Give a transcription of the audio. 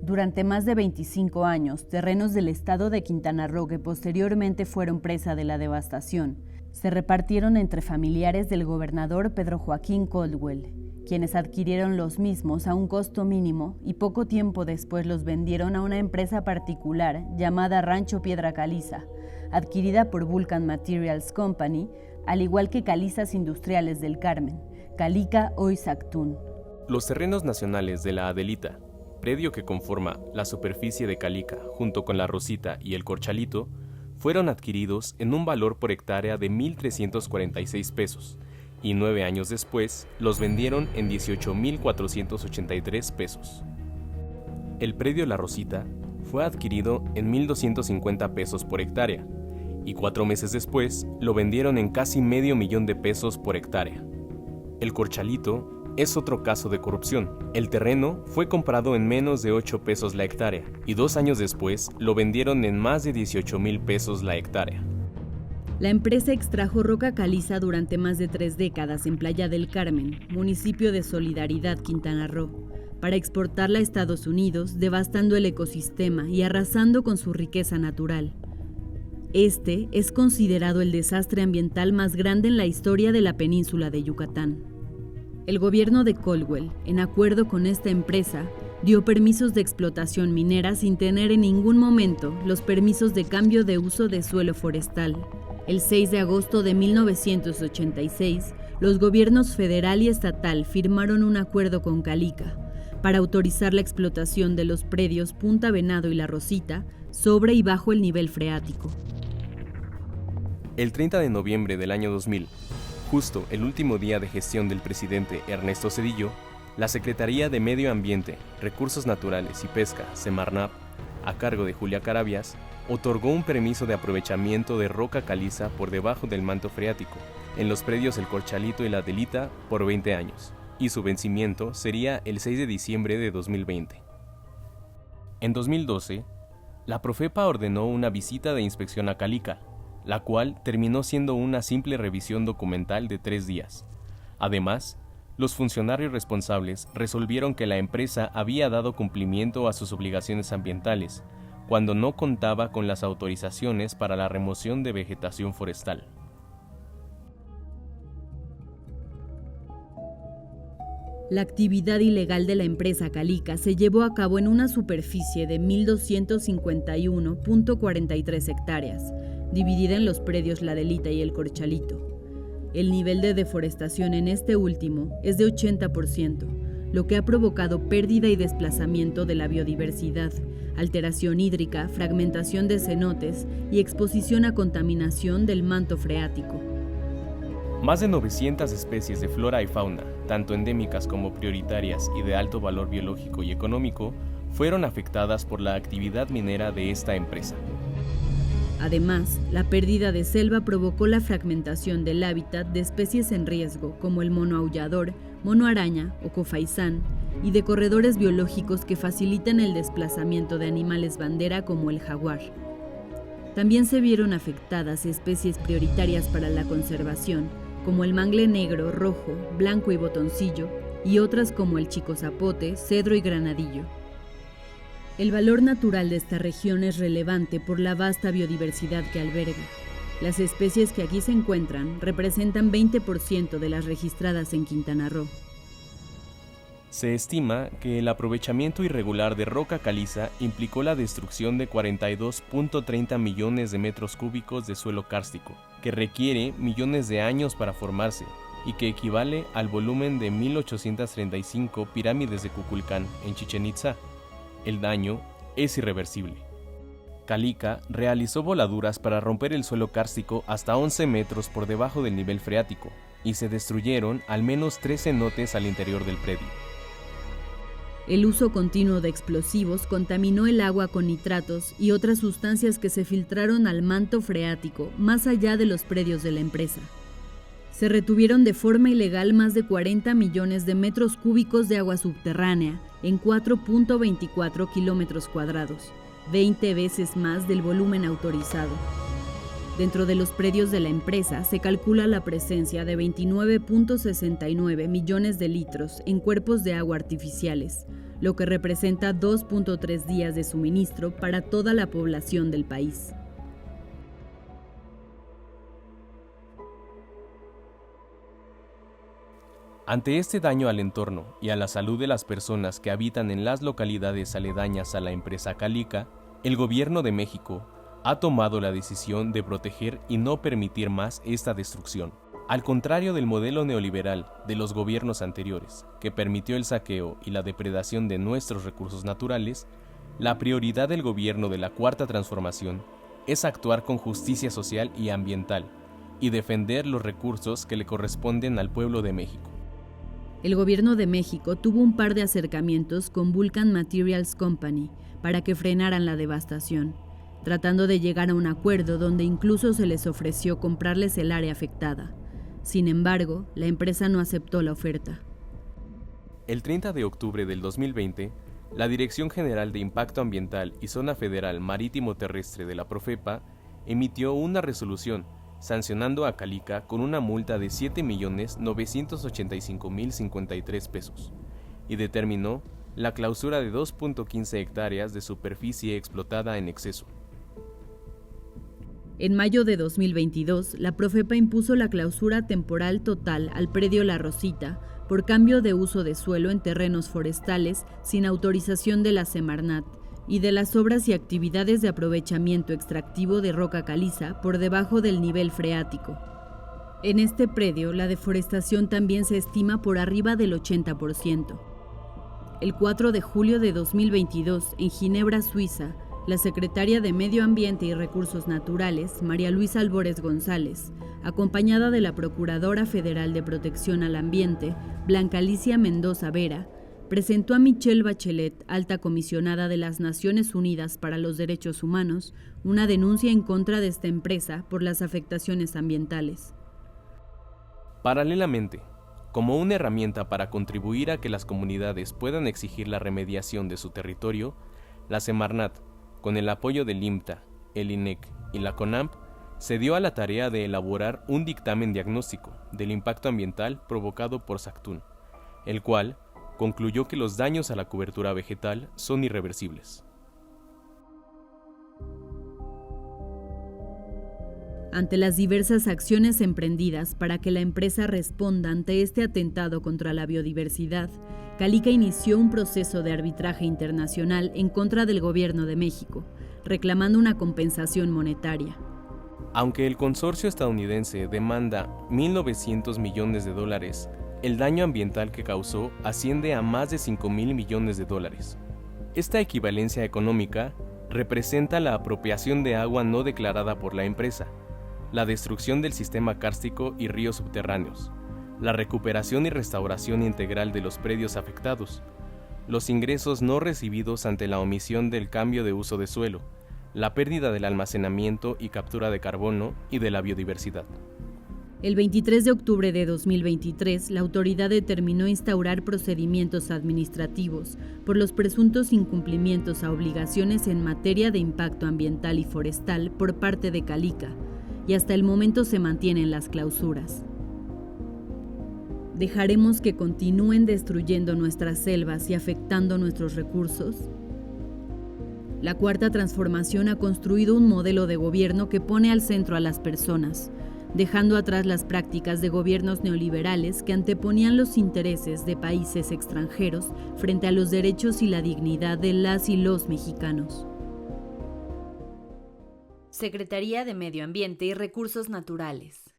durante más de 25 años, terrenos del estado de Quintana Roo que posteriormente fueron presa de la devastación, se repartieron entre familiares del gobernador Pedro Joaquín Caldwell, quienes adquirieron los mismos a un costo mínimo y poco tiempo después los vendieron a una empresa particular llamada Rancho Piedra Caliza, adquirida por Vulcan Materials Company, al igual que Calizas Industriales del Carmen, Calica Hoy Sactún. Los terrenos nacionales de la Adelita, predio que conforma la superficie de Calica junto con la Rosita y el Corchalito, fueron adquiridos en un valor por hectárea de 1,346 pesos, y 9 años después los vendieron en 18,483 pesos. El predio La Rosita fue adquirido en 1,250 pesos por hectárea, y 4 meses después lo vendieron en casi $500,000 de pesos por hectárea. El Corchalito es otro caso de corrupción. El terreno fue comprado en menos de 8 pesos la hectárea, y 2 años después lo vendieron en más de 18,000 pesos la hectárea. La empresa extrajo roca caliza durante más de 3 décadas en Playa del Carmen, municipio de Solidaridad, Quintana Roo, para exportarla a Estados Unidos, devastando el ecosistema y arrasando con su riqueza natural. Este es considerado el desastre ambiental más grande en la historia de la península de Yucatán. El gobierno de Caldwell, en acuerdo con esta empresa, dio permisos de explotación minera sin tener en ningún momento los permisos de cambio de uso de suelo forestal. El 6 de agosto de 1986, los gobiernos federal y estatal firmaron un acuerdo con Calica para autorizar la explotación de los predios Punta Venado y La Rosita sobre y bajo el nivel freático. El 30 de noviembre del año 2000, justo el último día de gestión del presidente Ernesto Zedillo, la Secretaría de Medio Ambiente, Recursos Naturales y Pesca, Semarnat, a cargo de Julia Carabias, otorgó un permiso de aprovechamiento de roca caliza por debajo del manto freático, en los predios El Corchalito y La Adelita por 20 años, y su vencimiento sería el 6 de diciembre de 2020. En 2012, la Profepa ordenó una visita de inspección a Calica, la cual terminó siendo una simple revisión documental de 3 días. Además, los funcionarios responsables resolvieron que la empresa había dado cumplimiento a sus obligaciones ambientales, cuando no contaba con las autorizaciones para la remoción de vegetación forestal. La actividad ilegal de la empresa Calica se llevó a cabo en una superficie de 1,251.43 hectáreas, dividida en los predios La Adelita y El Corchalito. El nivel de deforestación en este último es de 80%, lo que ha provocado pérdida y desplazamiento de la biodiversidad, alteración hídrica, fragmentación de cenotes y exposición a contaminación del manto freático. Más de 900 especies de flora y fauna, tanto endémicas como prioritarias y de alto valor biológico y económico, fueron afectadas por la actividad minera de esta empresa. Además, la pérdida de selva provocó la fragmentación del hábitat de especies en riesgo como el mono aullador, mono araña o cofaisán, y de corredores biológicos que facilitan el desplazamiento de animales bandera como el jaguar. También se vieron afectadas especies prioritarias para la conservación, como el mangle negro, rojo, blanco y botoncillo, y otras como el chico zapote, cedro y granadillo. El valor natural de esta región es relevante por la vasta biodiversidad que alberga. Las especies que aquí se encuentran representan 20% de las registradas en Quintana Roo. Se estima que el aprovechamiento irregular de roca caliza implicó la destrucción de 42.30 millones de metros cúbicos de suelo kárstico, que requiere millones de años para formarse y que equivale al volumen de 1,835 pirámides de Kukulcán en Chichén Itzá. El daño es irreversible. Calica realizó voladuras para romper el suelo kárstico hasta 11 metros por debajo del nivel freático y se destruyeron al menos 3 cenotes al interior del predio. El uso continuo de explosivos contaminó el agua con nitratos y otras sustancias que se filtraron al manto freático más allá de los predios de la empresa. Se retuvieron de forma ilegal más de 40 millones de metros cúbicos de agua subterránea en 4.24 kilómetros cuadrados, 20 veces más del volumen autorizado. Dentro de los predios de la empresa se calcula la presencia de 29.69 millones de litros en cuerpos de agua artificiales, lo que representa 2.3 días de suministro para toda la población del país. Ante este daño al entorno y a la salud de las personas que habitan en las localidades aledañas a la empresa Calica, el Gobierno de México ha tomado la decisión de proteger y no permitir más esta destrucción. Al contrario del modelo neoliberal de los gobiernos anteriores, que permitió el saqueo y la depredación de nuestros recursos naturales, la prioridad del gobierno de la Cuarta Transformación es actuar con justicia social y ambiental y defender los recursos que le corresponden al pueblo de México. El gobierno de México tuvo un par de acercamientos con Vulcan Materials Company para que frenaran la devastación, tratando de llegar a un acuerdo donde incluso se les ofreció comprarles el área afectada. Sin embargo, la empresa no aceptó la oferta. El 30 de octubre del 2020, la Dirección General de Impacto Ambiental y Zona Federal Marítimo Terrestre de la Profepa emitió una resolución sancionando a Calica con una multa de 7.985.053 pesos y determinó la clausura de 2.15 hectáreas de superficie explotada en exceso. En mayo de 2022, la Profepa impuso la clausura temporal total al predio La Rosita por cambio de uso de suelo en terrenos forestales sin autorización de la Semarnat y de las obras y actividades de aprovechamiento extractivo de roca caliza por debajo del nivel freático. En este predio, la deforestación también se estima por arriba del 80%. El 4 de julio de 2022, en Ginebra, Suiza, la secretaria de Medio Ambiente y Recursos Naturales, María Luisa Albores González, acompañada de la Procuradora Federal de Protección al Ambiente, Blanca Alicia Mendoza Vera, presentó a Michelle Bachelet, alta comisionada de las Naciones Unidas para los Derechos Humanos, una denuncia en contra de esta empresa por las afectaciones ambientales. Paralelamente, como una herramienta para contribuir a que las comunidades puedan exigir la remediación de su territorio, la Semarnat, con el apoyo del IMTA, el INEC y la CONAMP, se dio a la tarea de elaborar un dictamen diagnóstico del impacto ambiental provocado por Sactún, el cual concluyó que los daños a la cobertura vegetal son irreversibles. Ante las diversas acciones emprendidas para que la empresa responda ante este atentado contra la biodiversidad, Calica inició un proceso de arbitraje internacional en contra del gobierno de México, reclamando una compensación monetaria. Aunque el consorcio estadounidense demanda $1.900 millones, el daño ambiental que causó asciende a más de $5.000 millones. Esta equivalencia económica representa la apropiación de agua no declarada por la empresa, la destrucción del sistema kárstico y ríos subterráneos, la recuperación y restauración integral de los predios afectados, los ingresos no recibidos ante la omisión del cambio de uso de suelo, la pérdida del almacenamiento y captura de carbono y de la biodiversidad. El 23 de octubre de 2023, la autoridad determinó instaurar procedimientos administrativos por los presuntos incumplimientos a obligaciones en materia de impacto ambiental y forestal por parte de Calica, y hasta el momento se mantienen las clausuras. ¿Dejaremos que continúen destruyendo nuestras selvas y afectando nuestros recursos? La Cuarta Transformación ha construido un modelo de gobierno que pone al centro a las personas, dejando atrás las prácticas de gobiernos neoliberales que anteponían los intereses de países extranjeros frente a los derechos y la dignidad de las y los mexicanos. Secretaría de Medio Ambiente y Recursos Naturales.